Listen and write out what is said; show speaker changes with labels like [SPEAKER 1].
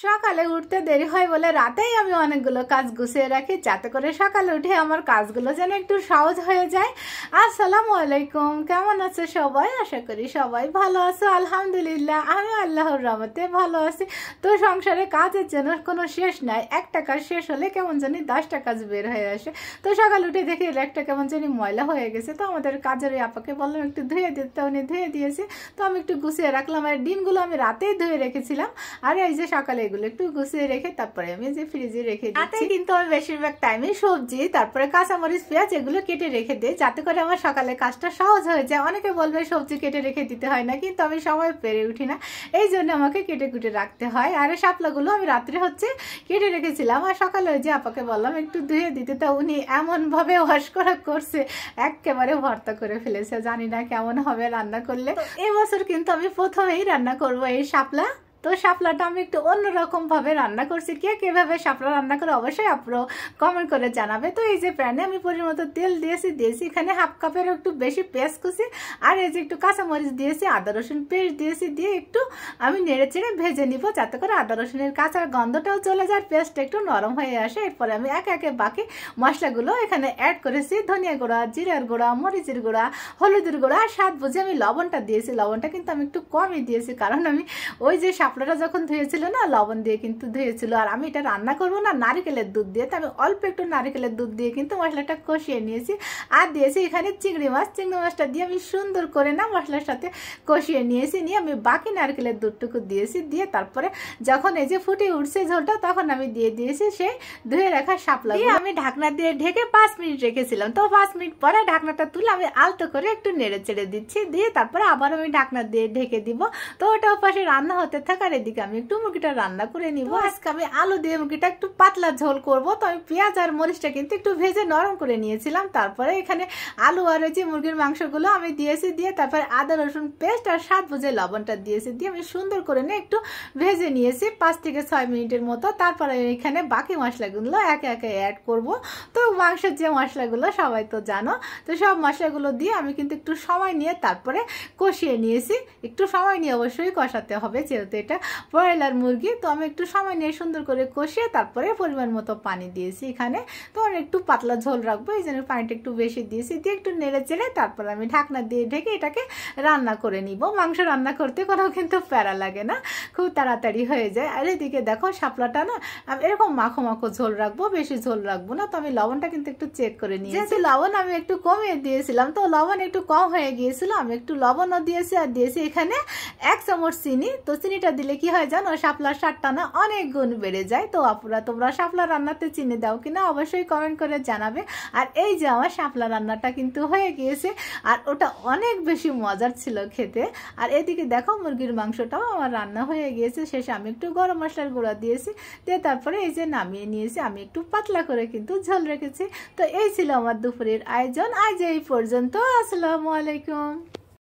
[SPEAKER 1] সকালে উঠতে দেরি হয় বলে রাতেই আমি অনেকগুলো কাজ গুছিয়ে রাখি যাতে করে সকালে উঠে আমার কাজগুলো যেন একটু সহজ হয়ে যায়। আসসালামু আলাইকুম, কেমন আছো সবাই? আশা করি সবাই ভালো আছো। আলহামদুলিল্লাহ আমি আল্লাহর রহমতে ভালো আছি। তো সংসারে কাজের জন্য কোনো শেষ নাই, একটা কাজ শেষ হলে কেমন জানি 10টা কাজ বের হয়ে আসে। তো সকালে উঠে দেখি একটা কেমন জানি ময়লা হয়ে গেছে, তো আমাদের কাজের আপাকে বললাম একটু ধুয়ে দিতে, উনি ধুয়ে দিয়েছে। তো আমি একটু গুছিয়ে রাখলাম, আর ডিমগুলো আমি রাতেই ধুয়ে রেখেছিলাম, আর এই যে সকালে এগুলো একটু গুছিয়ে রেখে তারপরে আমি যে ফ্রিজে রেখে দিচ্ছি। কিন্তু আমি বেশিরভাগ টাইমে সবজি তারপরে কাঁচামরিচ পেঁয়াজ এগুলো কেটে রেখে দিই যাতে করে আমার সকালে কাজটা সহজ হয়ে যায়। অনেকে বলবে সবজি কেটে রেখে দিতে হয় না, কিন্তু আমি সময় পেরে উঠি না, এই জন্য আমাকে কেটে কুটে রাখতে হয়। আর এই শাপলাগুলো আমি রাত্রে কেটে রেখেছিলাম, আর সকালে ওই যে আপাকে বললাম একটু ধুয়ে দিতে, তো উনি এমন ভাবে ওয়াশ করা করছে একেবারে ভর্তা করে ফেলেছে। জানি না কেমন হবে রান্না করলে। এবছর কিন্তু আমি প্রথমেই রান্না করব এই শাপলা। তো শাপলাটা আমি একটু অন্যরকম ভাবে রান্না করছি। কে কিভাবে শাপলা রান্না করে অবশ্যই আপনারা কমেন্ট করে জানাবে। তো এই যে প্যানে আমি পরিমাণ মতো তেল দিয়েছি এখানে হাফ কাপের একটু বেশি পেঁয়াজ কুচি, আর এই যে একটু কাঁচামরিচ দিয়েছি, আদা রসুন পেস্ট দিয়েছি, দিয়ে একটু আমি নেড়ে চেড়ে ভেজে নিব যাতে করে আদা রসুনের কাঁচা গন্ধটাও চলে যায়, পেস্টটা একটু নরম হয়ে আসে। এরপরে আমি একে একে বাকি মশলাগুলো এখানে অ্যাড করেছি। ধনিয়া গুঁড়া, জিরার গুঁড়া, মরিচের গুঁড়া, হলুদের গুঁড়া, আর স্বাদ বুঝে আমি লবণটা দিয়েছি। লবণটা কিন্তু আমি একটু কমই দিয়েছি, কারণ আমি ওই যে শাপলাটা যখন ধুয়েছিল না লবণ দিয়ে কিন্তু ধুয়েছিল। আর আমি এটা রান্না করবো না নারিকেলের দুধ দিয়ে, তো আমি অল্প একটু নারিকেলের দুধ দিয়ে কিন্তু মশলাটা কষিয়ে নিয়েছি। আর দিয়েছি এখানে চিংড়ি মাছটা দিয়ে আমি সুন্দর করে না মশলার সাথে কষিয়ে নিয়েছি। নিয়ে আমি বাকি নারকেলের দুধটুকু দিয়েছি, দিয়ে তারপরে যখন এই যে ফুটে উঠছে ঝোলটা তখন আমি দিয়ে দিয়েছি সেই ধুয়ে রাখা শাপলা। আমি ঢাকনা দিয়ে ঢেকে 5 মিনিট রেখেছিলাম। তো 5 মিনিট পরে ঢাকনাটা তুলে আমি আলতো করে একটু নেড়ে চেড়ে দিচ্ছি, দিয়ে তারপরে আবার আমি ঢাকনা দিয়ে ঢেকে দিব। তো ওটা পাশে রান্না হতে থাকার এদিকে আমি একটু মুরগিটা রান্না করে নিব। আজকে আমি আলু দিয়ে মুরগিটা একটু পাতলা ঝোল করব। তো আমি পেঁয়াজ আর মরিচটা কিন্তু একটু ভেজে নরম করে নিয়েছিলাম। তারপরে এখানে আলু আর যে মুরগির মাংসগুলো আমি দিয়েছি, দিয়ে তারপরে আদা রসুন পেস্ট আর স্বাদ বুঝে লবণটা দিয়েছি, দিয়ে আমি সুন্দর করে একটু ভেজে নিয়েছি 5 থেকে 6 মিনিটের মতো। তারপরে এখানে বাকি মশলাগুলো একে একে অ্যাড করব। তো মাংসের যে মশলাগুলো সবাই তো জানো, তো সব মশলাগুলো দিয়ে আমি কিন্তু একটু সময় নিয়ে তারপরে কষিয়ে নিয়েছি। একটু সময় নিয়ে অবশ্যই কষাতে হবে, যেহেতু এটা ব্রয়লার মুরগি। তো আমি একটু সময় নিয়ে সুন্দর করে কষিয়ে তারপরে পরিমাণ মতো পানি দিয়েছি এখানে। তো আমি একটু পাতলা ঝোল রাখবো, এই জন্য পানিটা একটু বেশি দিয়েছি, দিয়ে একটু নেড়ে চেড়ে তারপরে আমি ঢাকনা দিয়ে ঢেকে এটাকে রান্না করে নিব। মাংস রান্না করতে কোনো কিন্তু প্যারা লাগে না, খুব তাড়াতাড়ি হয়ে যায়। আর এদিকে দেখো শাপলাটা না আমি এরকম মাখো মাখো ঝোল রাখবো, বেশি ঝোল রাখবো না। তো আমি লবণটা কিন্তু একটু চেক করে নিয়েছি, লবণ আমি একটু কমিয়ে দিয়েছিলাম, তো লবণ একটু কম হয়ে গিয়েছিল। আমি একটু লবণও দিয়েছি, আর দিয়েছি এখানে 1 চামচ চিনি। তো চিনিটা দিলে কি হয় জানো, শাপলার স্বাদটা না অনেক গুণ বেড়ে যায়। তো আপুরা তোমরা শাপলা রান্নাতে চিনি দাও কিনা অবশ্যই কমেন্ট করে জানাবে। আর এই যে আমার শাপলা রান্নাটা কিন্তু হয়ে গিয়েছে, আর ওটা অনেক বেশি মজার ছিল খেতে। আর এদিকে দেখো মুরগির মাংসটাও আমার রান্না হয়ে গিয়েছে। শেষে আমি একটু গরম মশলার গুঁড়া দিয়েছি, দিয়ে তারপরে এই যে নামিয়ে নিয়েছি। আমি একটু পাতলা করে কিন্তু ঝোল রেখেছি। তো এই ছিল আমার দুপুরের আয়োজন। আজ এই পর্যন্ত। আসসালামু আলাইকুম।